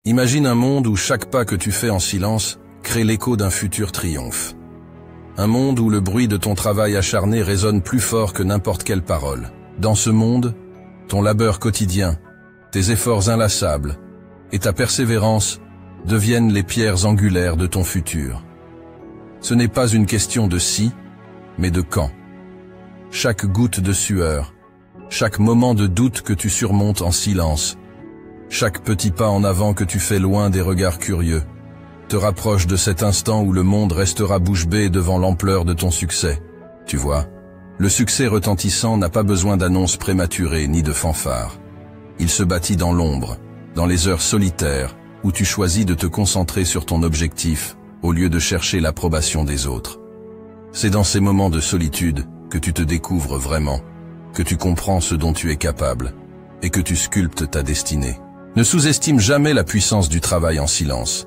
Imagine un monde où chaque pas que tu fais en silence crée l'écho d'un futur triomphe. Un monde où le bruit de ton travail acharné résonne plus fort que n'importe quelle parole. Dans ce monde, ton labeur quotidien, tes efforts inlassables et ta persévérance deviennent les pierres angulaires de ton futur. Ce n'est pas une question de si, mais de quand. Chaque goutte de sueur, chaque moment de doute que tu surmontes en silence, chaque petit pas en avant que tu fais loin des regards curieux, te rapproche de cet instant où le monde restera bouche bée devant l'ampleur de ton succès. Tu vois, le succès retentissant n'a pas besoin d'annonces prématurées ni de fanfares. Il se bâtit dans l'ombre, dans les heures solitaires, où tu choisis de te concentrer sur ton objectif, au lieu de chercher l'approbation des autres. C'est dans ces moments de solitude que tu te découvres vraiment, que tu comprends ce dont tu es capable, et que tu sculptes ta destinée. Ne sous-estime jamais la puissance du travail en silence.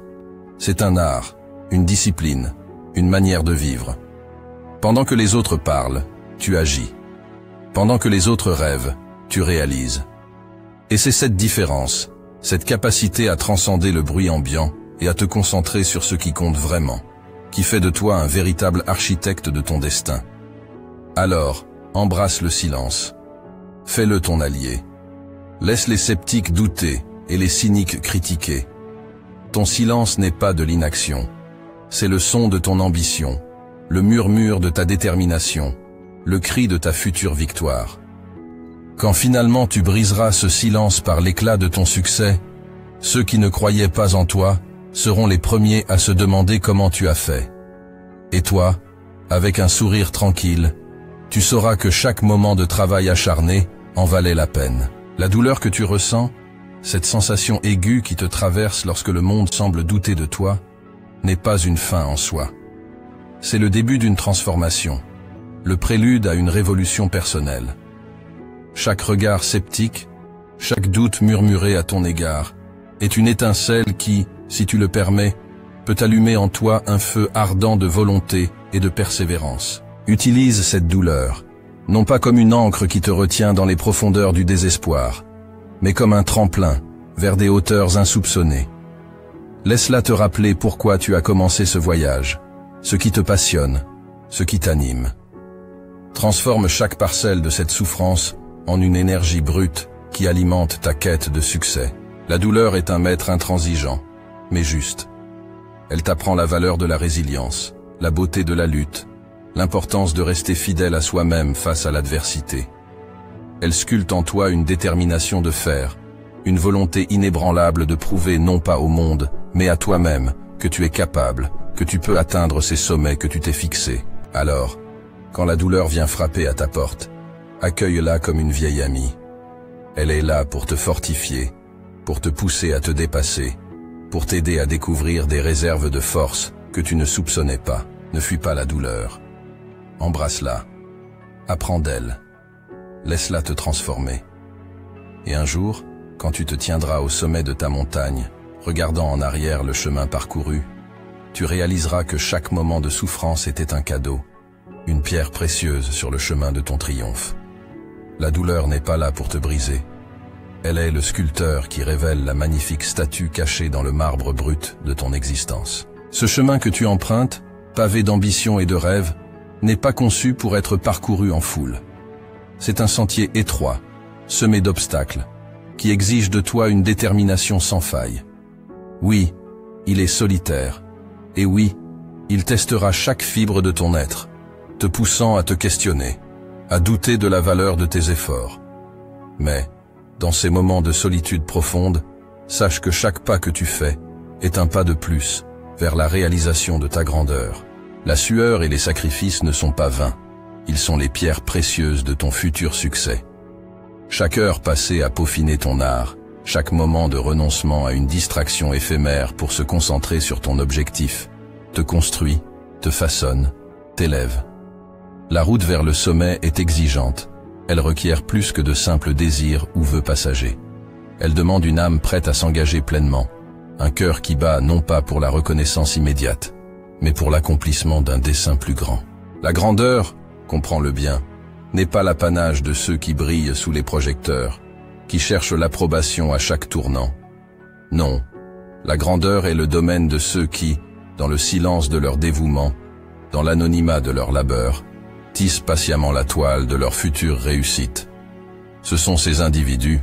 C'est un art, une discipline, une manière de vivre. Pendant que les autres parlent, tu agis. Pendant que les autres rêvent, tu réalises. Et c'est cette différence, cette capacité à transcender le bruit ambiant et à te concentrer sur ce qui compte vraiment, qui fait de toi un véritable architecte de ton destin. Alors, embrasse le silence. Fais-le ton allié. Laisse les sceptiques douter et les cyniques critiquer. Ton silence n'est pas de l'inaction. C'est le son de ton ambition, le murmure de ta détermination, le cri de ta future victoire. Quand finalement tu briseras ce silence par l'éclat de ton succès, ceux qui ne croyaient pas en toi seront les premiers à se demander comment tu as fait. Et toi, avec un sourire tranquille, tu sauras que chaque moment de travail acharné en valait la peine. La douleur que tu ressens, cette sensation aiguë qui te traverse lorsque le monde semble douter de toi, n'est pas une fin en soi. C'est le début d'une transformation, le prélude à une révolution personnelle. Chaque regard sceptique, chaque doute murmuré à ton égard, est une étincelle qui, si tu le permets, peut allumer en toi un feu ardent de volonté et de persévérance. Utilise cette douleur, non pas comme une ancre qui te retient dans les profondeurs du désespoir, mais comme un tremplin vers des hauteurs insoupçonnées. Laisse-la te rappeler pourquoi tu as commencé ce voyage, ce qui te passionne, ce qui t'anime. Transforme chaque parcelle de cette souffrance en une énergie brute qui alimente ta quête de succès. La douleur est un maître intransigeant, mais juste. Elle t'apprend la valeur de la résilience, la beauté de la lutte, l'importance de rester fidèle à soi-même face à l'adversité. Elle sculpte en toi une détermination de fer, une volonté inébranlable de prouver non pas au monde, mais à toi-même, que tu es capable, que tu peux atteindre ces sommets que tu t'es fixés. Alors, quand la douleur vient frapper à ta porte, accueille-la comme une vieille amie. Elle est là pour te fortifier, pour te pousser à te dépasser, pour t'aider à découvrir des réserves de force que tu ne soupçonnais pas. Ne fuis pas la douleur. Embrasse-la. Apprends d'elle. Laisse-la te transformer. Et un jour, quand tu te tiendras au sommet de ta montagne, regardant en arrière le chemin parcouru, tu réaliseras que chaque moment de souffrance était un cadeau, une pierre précieuse sur le chemin de ton triomphe. La douleur n'est pas là pour te briser. Elle est le sculpteur qui révèle la magnifique statue cachée dans le marbre brut de ton existence. Ce chemin que tu empruntes, pavé d'ambition et de rêves, n'est pas conçu pour être parcouru en foule. C'est un sentier étroit, semé d'obstacles, qui exige de toi une détermination sans faille. Oui, il est solitaire, et oui, il testera chaque fibre de ton être, te poussant à te questionner, à douter de la valeur de tes efforts. Mais, dans ces moments de solitude profonde, sache que chaque pas que tu fais est un pas de plus vers la réalisation de ta grandeur. La sueur et les sacrifices ne sont pas vains, ils sont les pierres précieuses de ton futur succès. Chaque heure passée à peaufiner ton art, chaque moment de renoncement à une distraction éphémère pour se concentrer sur ton objectif, te construit, te façonne, t'élève. La route vers le sommet est exigeante, elle requiert plus que de simples désirs ou vœux passagers. Elle demande une âme prête à s'engager pleinement, un cœur qui bat non pas pour la reconnaissance immédiate, mais pour l'accomplissement d'un dessein plus grand. La grandeur, comprends-le bien, n'est pas l'apanage de ceux qui brillent sous les projecteurs, qui cherchent l'approbation à chaque tournant. Non, La grandeur est le domaine de ceux qui, dans le silence de leur dévouement, dans l'anonymat de leur labeur, tissent patiemment la toile de leur future réussite. Ce sont ces individus,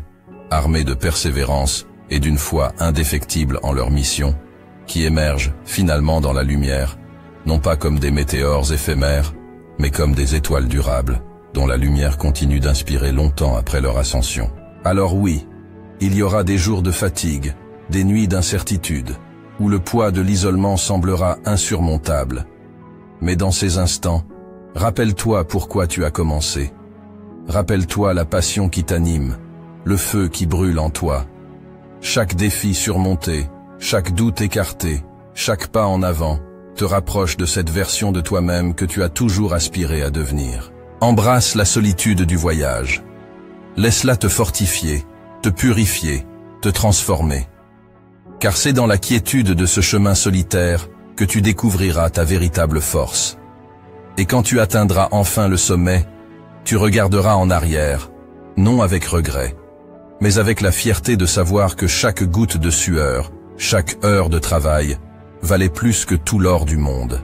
armés de persévérance et d'une foi indéfectible en leur mission, qui émergent finalement dans la lumière, non pas comme des météores éphémères, mais comme des étoiles durables, dont la lumière continue d'inspirer longtemps après leur ascension. Alors oui, il y aura des jours de fatigue, des nuits d'incertitude, où le poids de l'isolement semblera insurmontable. Mais dans ces instants, rappelle-toi pourquoi tu as commencé. Rappelle-toi la passion qui t'anime, le feu qui brûle en toi. Chaque défi surmonté, chaque doute écarté, chaque pas en avant, te rapproche de cette version de toi-même que tu as toujours aspiré à devenir. Embrasse la solitude du voyage. Laisse-la te fortifier, te purifier, te transformer. Car c'est dans la quiétude de ce chemin solitaire que tu découvriras ta véritable force. Et quand tu atteindras enfin le sommet, tu regarderas en arrière, non avec regret, mais avec la fierté de savoir que chaque goutte de sueur, chaque heure de travail, valait plus que tout l'or du monde.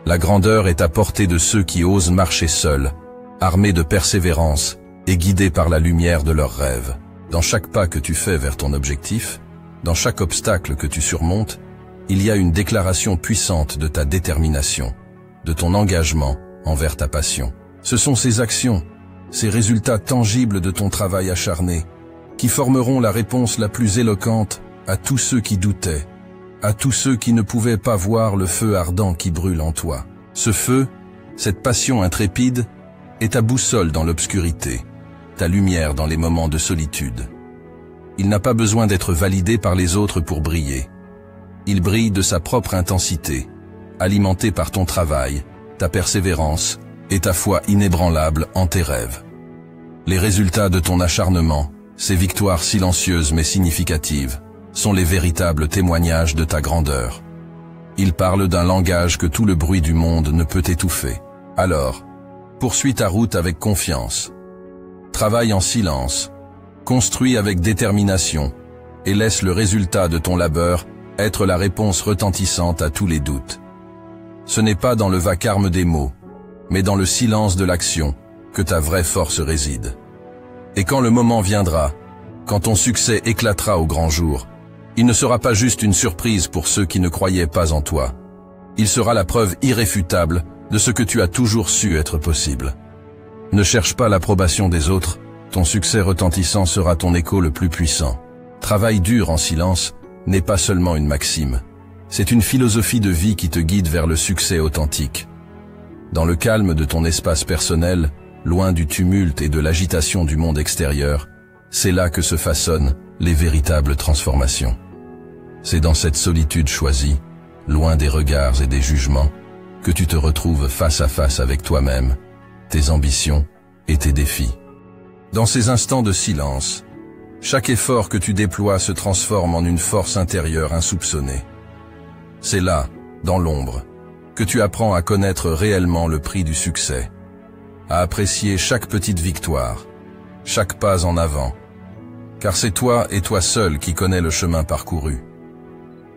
La grandeur est à portée de ceux qui osent marcher seuls, armés de persévérance et guidés par la lumière de leurs rêves. Dans chaque pas que tu fais vers ton objectif, dans chaque obstacle que tu surmontes, il y a une déclaration puissante de ta détermination, de ton engagement envers ta passion. Ce sont ces actions, ces résultats tangibles de ton travail acharné, qui formeront la réponse la plus éloquente à tous ceux qui doutaient, à tous ceux qui ne pouvaient pas voir le feu ardent qui brûle en toi. Ce feu, cette passion intrépide, est ta boussole dans l'obscurité, ta lumière dans les moments de solitude. Il n'a pas besoin d'être validé par les autres pour briller. Il brille de sa propre intensité, alimenté par ton travail, ta persévérance et ta foi inébranlable en tes rêves. Les résultats de ton acharnement, ces victoires silencieuses mais significatives, sont les véritables témoignages de ta grandeur. Ils parlent d'un langage que tout le bruit du monde ne peut étouffer. Alors, poursuis ta route avec confiance. Travaille en silence, construis avec détermination et laisse le résultat de ton labeur être la réponse retentissante à tous les doutes. Ce n'est pas dans le vacarme des mots, mais dans le silence de l'action que ta vraie force réside. Et quand le moment viendra, quand ton succès éclatera au grand jour, il ne sera pas juste une surprise pour ceux qui ne croyaient pas en toi. Il sera la preuve irréfutable de ce que tu as toujours su être possible. Ne cherche pas l'approbation des autres, ton succès retentissant sera ton écho le plus puissant. Travail dur en silence n'est pas seulement une maxime, c'est une philosophie de vie qui te guide vers le succès authentique. Dans le calme de ton espace personnel, loin du tumulte et de l'agitation du monde extérieur, c'est là que se façonnent les véritables transformations. C'est dans cette solitude choisie, loin des regards et des jugements, que tu te retrouves face à face avec toi-même, tes ambitions et tes défis. Dans ces instants de silence, chaque effort que tu déploies se transforme en une force intérieure insoupçonnée. C'est là, dans l'ombre, que tu apprends à connaître réellement le prix du succès, à apprécier chaque petite victoire, chaque pas en avant, car c'est toi et toi seul qui connais le chemin parcouru.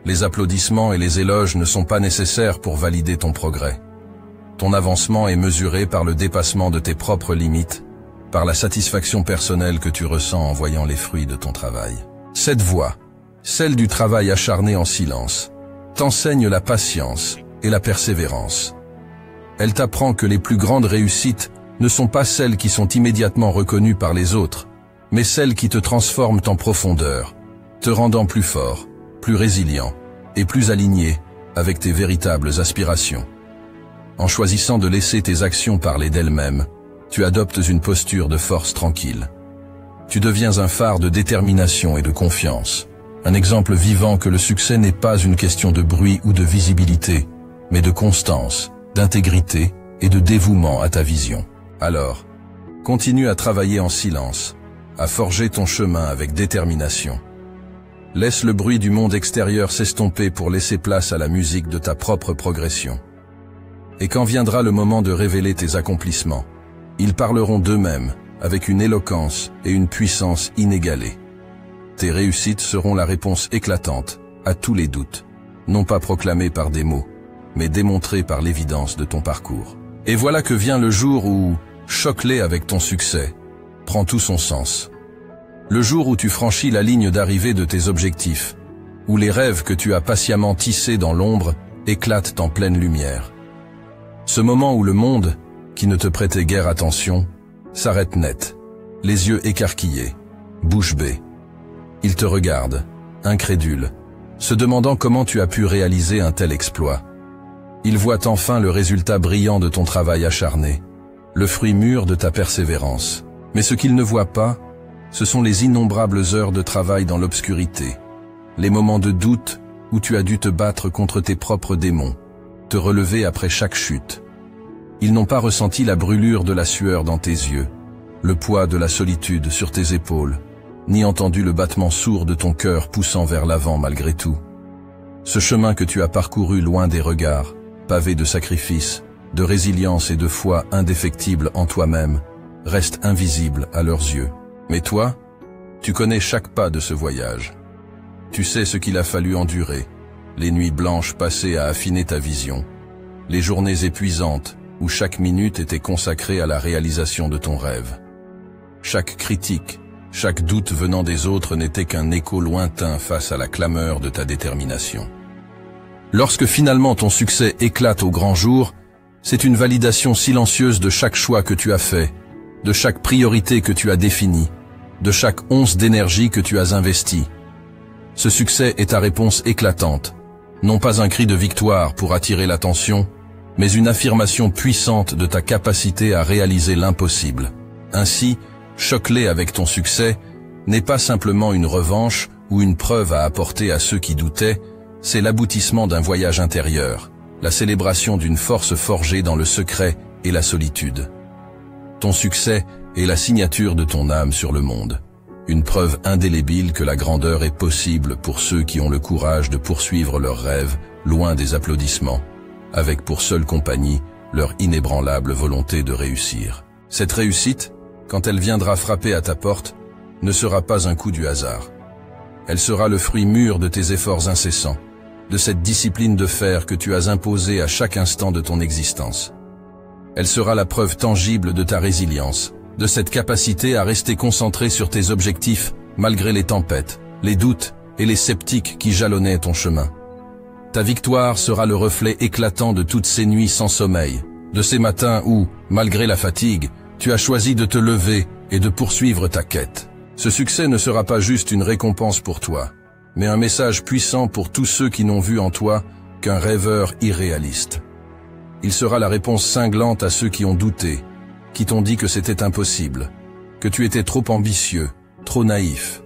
Les applaudissements et les éloges ne sont pas nécessaires pour valider ton progrès. Ton avancement est mesuré par le dépassement de tes propres limites, par la satisfaction personnelle que tu ressens en voyant les fruits de ton travail. Cette voie, celle du travail acharné en silence, t'enseigne la patience et la persévérance. Elle t'apprend que les plus grandes réussites ne sont pas celles qui sont immédiatement reconnues par les autres, mais celles qui te transforment en profondeur, te rendant plus fort, plus résilient et plus aligné avec tes véritables aspirations. En choisissant de laisser tes actions parler d'elles-mêmes, tu adoptes une posture de force tranquille. Tu deviens un phare de détermination et de confiance, un exemple vivant que le succès n'est pas une question de bruit ou de visibilité, mais de constance, d'intégrité et de dévouement à ta vision. Alors, continue à travailler en silence, à forger ton chemin avec détermination. Laisse le bruit du monde extérieur s'estomper pour laisser place à la musique de ta propre progression. Et quand viendra le moment de révéler tes accomplissements, ils parleront d'eux-mêmes avec une éloquence et une puissance inégalées. Tes réussites seront la réponse éclatante à tous les doutes, non pas proclamés par des mots, mais démontrés par l'évidence de ton parcours. Et voilà que vient le jour où, choc-les avec ton succès, prend tout son sens. Le jour où tu franchis la ligne d'arrivée de tes objectifs, où les rêves que tu as patiemment tissés dans l'ombre éclatent en pleine lumière. Ce moment où le monde, qui ne te prêtait guère attention, s'arrête net, les yeux écarquillés, bouche bée. Il te regarde, incrédule, se demandant comment tu as pu réaliser un tel exploit. Il voit enfin le résultat brillant de ton travail acharné, le fruit mûr de ta persévérance. Mais ce qu'il ne voit pas, ce sont les innombrables heures de travail dans l'obscurité, les moments de doute où tu as dû te battre contre tes propres démons, te relever après chaque chute. Ils n'ont pas ressenti la brûlure de la sueur dans tes yeux, le poids de la solitude sur tes épaules, ni entendu le battement sourd de ton cœur poussant vers l'avant malgré tout. Ce chemin que tu as parcouru loin des regards, pavé de sacrifices, de résilience et de foi indéfectible en toi-même, reste invisible à leurs yeux. Mais toi, tu connais chaque pas de ce voyage. Tu sais ce qu'il a fallu endurer, les nuits blanches passées à affiner ta vision, les journées épuisantes où chaque minute était consacrée à la réalisation de ton rêve. Chaque critique, chaque doute venant des autres n'était qu'un écho lointain face à la clameur de ta détermination. Lorsque finalement ton succès éclate au grand jour, c'est une validation silencieuse de chaque choix que tu as fait, de chaque priorité que tu as définie, de chaque once d'énergie que tu as investie. Ce succès est ta réponse éclatante, non pas un cri de victoire pour attirer l'attention, mais une affirmation puissante de ta capacité à réaliser l'impossible. Ainsi, choc-les avec ton succès n'est pas simplement une revanche ou une preuve à apporter à ceux qui doutaient, c'est l'aboutissement d'un voyage intérieur, la célébration d'une force forgée dans le secret et la solitude. Ton succès est la signature de ton âme sur le monde, une preuve indélébile que la grandeur est possible pour ceux qui ont le courage de poursuivre leurs rêves loin des applaudissements, avec pour seule compagnie leur inébranlable volonté de réussir. Cette réussite, quand elle viendra frapper à ta porte, ne sera pas un coup du hasard. Elle sera le fruit mûr de tes efforts incessants, de cette discipline de fer que tu as imposée à chaque instant de ton existence. Elle sera la preuve tangible de ta résilience, de cette capacité à rester concentré sur tes objectifs malgré les tempêtes, les doutes et les sceptiques qui jalonnaient ton chemin. Ta victoire sera le reflet éclatant de toutes ces nuits sans sommeil, de ces matins où, malgré la fatigue, tu as choisi de te lever et de poursuivre ta quête. Ce succès ne sera pas juste une récompense pour toi, mais un message puissant pour tous ceux qui n'ont vu en toi qu'un rêveur irréaliste. Il sera la réponse cinglante à ceux qui ont douté, qui t'ont dit que c'était impossible, que tu étais trop ambitieux, trop naïf.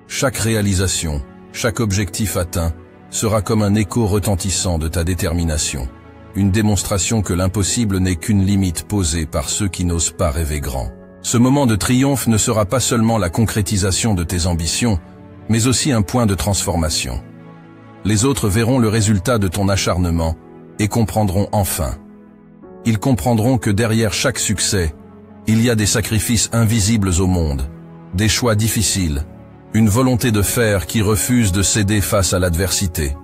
Chaque réalisation, chaque objectif atteint, sera comme un écho retentissant de ta détermination, une démonstration que l'impossible n'est qu'une limite posée par ceux qui n'osent pas rêver grand. Ce moment de triomphe ne sera pas seulement la concrétisation de tes ambitions, mais aussi un point de transformation. Les autres verront le résultat de ton acharnement et comprendront enfin. Ils comprendront que derrière chaque succès, il y a des sacrifices invisibles au monde, des choix difficiles, une volonté de fer qui refuse de céder face à l'adversité.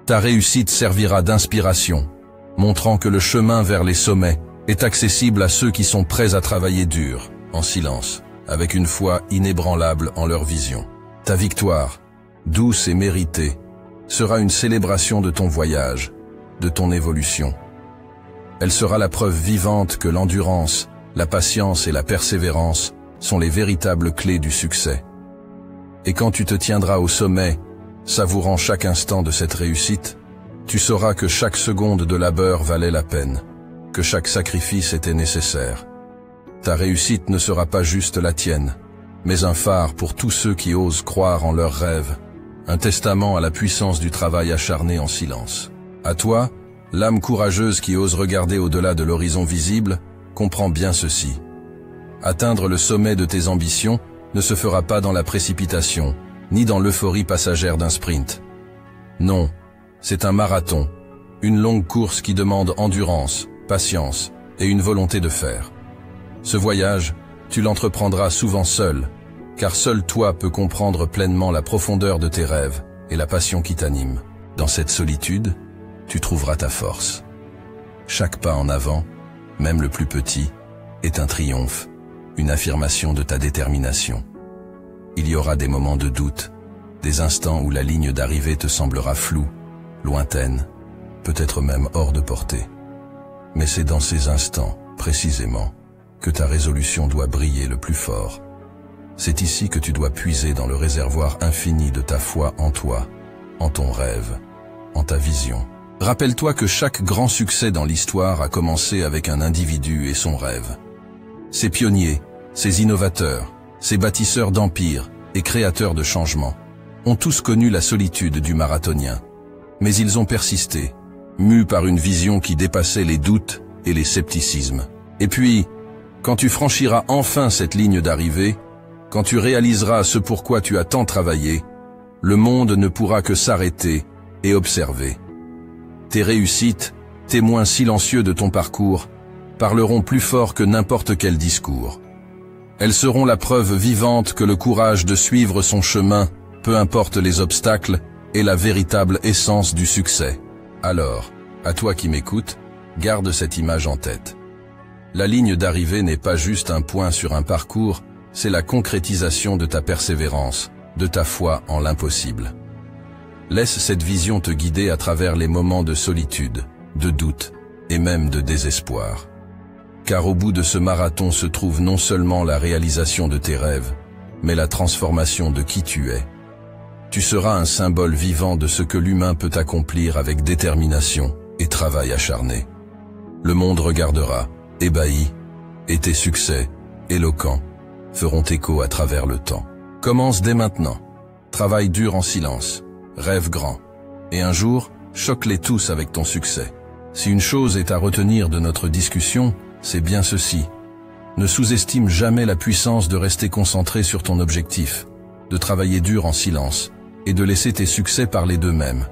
Ta réussite servira d'inspiration, montrant que le chemin vers les sommets est accessible à ceux qui sont prêts à travailler dur, en silence, avec une foi inébranlable en leur vision. Ta victoire, douce et méritée, sera une célébration de ton voyage, de ton évolution. Elle sera la preuve vivante que l'endurance, la patience et la persévérance sont les véritables clés du succès. Et quand tu te tiendras au sommet, savourant chaque instant de cette réussite, tu sauras que chaque seconde de labeur valait la peine, que chaque sacrifice était nécessaire. Ta réussite ne sera pas juste la tienne, mais un phare pour tous ceux qui osent croire en leurs rêves, un testament à la puissance du travail acharné en silence. À toi, l'âme courageuse qui ose regarder au-delà de l'horizon visible, comprends bien ceci. Atteindre le sommet de tes ambitions ne se fera pas dans la précipitation, ni dans l'euphorie passagère d'un sprint. Non, c'est un marathon, une longue course qui demande endurance, patience et une volonté de fer. Ce voyage, tu l'entreprendras souvent seul, car seul toi peux comprendre pleinement la profondeur de tes rêves et la passion qui t'anime. Dans cette solitude, tu trouveras ta force. Chaque pas en avant, même le plus petit, est un triomphe, une affirmation de ta détermination. Il y aura des moments de doute, des instants où la ligne d'arrivée te semblera floue, lointaine, peut-être même hors de portée. Mais c'est dans ces instants, précisément, que ta résolution doit briller le plus fort. C'est ici que tu dois puiser dans le réservoir infini de ta foi en toi, en ton rêve, en ta vision. Rappelle-toi que chaque grand succès dans l'histoire a commencé avec un individu et son rêve. Ces pionniers, ces innovateurs, ces bâtisseurs d'empires et créateurs de changements ont tous connu la solitude du marathonien. Mais ils ont persisté, mus par une vision qui dépassait les doutes et les scepticismes. Et puis, quand tu franchiras enfin cette ligne d'arrivée, quand tu réaliseras ce pourquoi tu as tant travaillé, le monde ne pourra que s'arrêter et observer. Tes réussites, témoins silencieux de ton parcours, parleront plus fort que n'importe quel discours. Elles seront la preuve vivante que le courage de suivre son chemin, peu importe les obstacles, est la véritable essence du succès. Alors, à toi qui m'écoutes, garde cette image en tête. La ligne d'arrivée n'est pas juste un point sur un parcours, c'est la concrétisation de ta persévérance, de ta foi en l'impossible. Laisse cette vision te guider à travers les moments de solitude, de doute et même de désespoir. Car au bout de ce marathon se trouve non seulement la réalisation de tes rêves, mais la transformation de qui tu es. Tu seras un symbole vivant de ce que l'humain peut accomplir avec détermination et travail acharné. Le monde regardera, ébahi, et tes succès, éloquents, feront écho à travers le temps. Commence dès maintenant. Travaille dur en silence. Rêve grand. Et un jour, choque-les tous avec ton succès. Si une chose est à retenir de notre discussion, c'est bien ceci. Ne sous-estime jamais la puissance de rester concentré sur ton objectif, de travailler dur en silence, et de laisser tes succès parler d'eux-mêmes.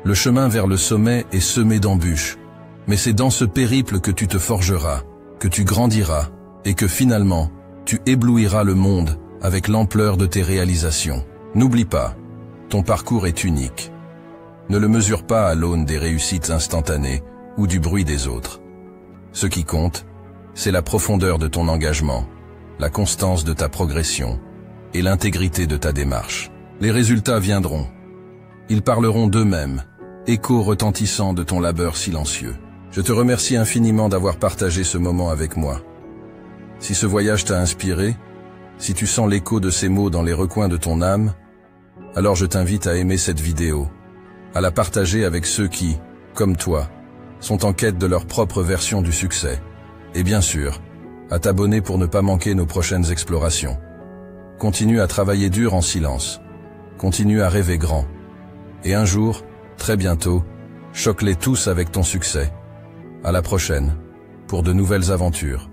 Le chemin vers le sommet est semé d'embûches, mais c'est dans ce périple que tu te forgeras, que tu grandiras, et que finalement, tu éblouiras le monde avec l'ampleur de tes réalisations. N'oublie pas, ton parcours est unique. Ne le mesure pas à l'aune des réussites instantanées ou du bruit des autres. Ce qui compte, c'est la profondeur de ton engagement, la constance de ta progression et l'intégrité de ta démarche. Les résultats viendront. Ils parleront d'eux-mêmes, écho retentissant de ton labeur silencieux. Je te remercie infiniment d'avoir partagé ce moment avec moi. Si ce voyage t'a inspiré, si tu sens l'écho de ces mots dans les recoins de ton âme, alors je t'invite à aimer cette vidéo, à la partager avec ceux qui, comme toi, sont en quête de leur propre version du succès, et bien sûr, à t'abonner pour ne pas manquer nos prochaines explorations. Continue à travailler dur en silence, continue à rêver grand, et un jour, très bientôt, choque-les tous avec ton succès. À la prochaine, pour de nouvelles aventures.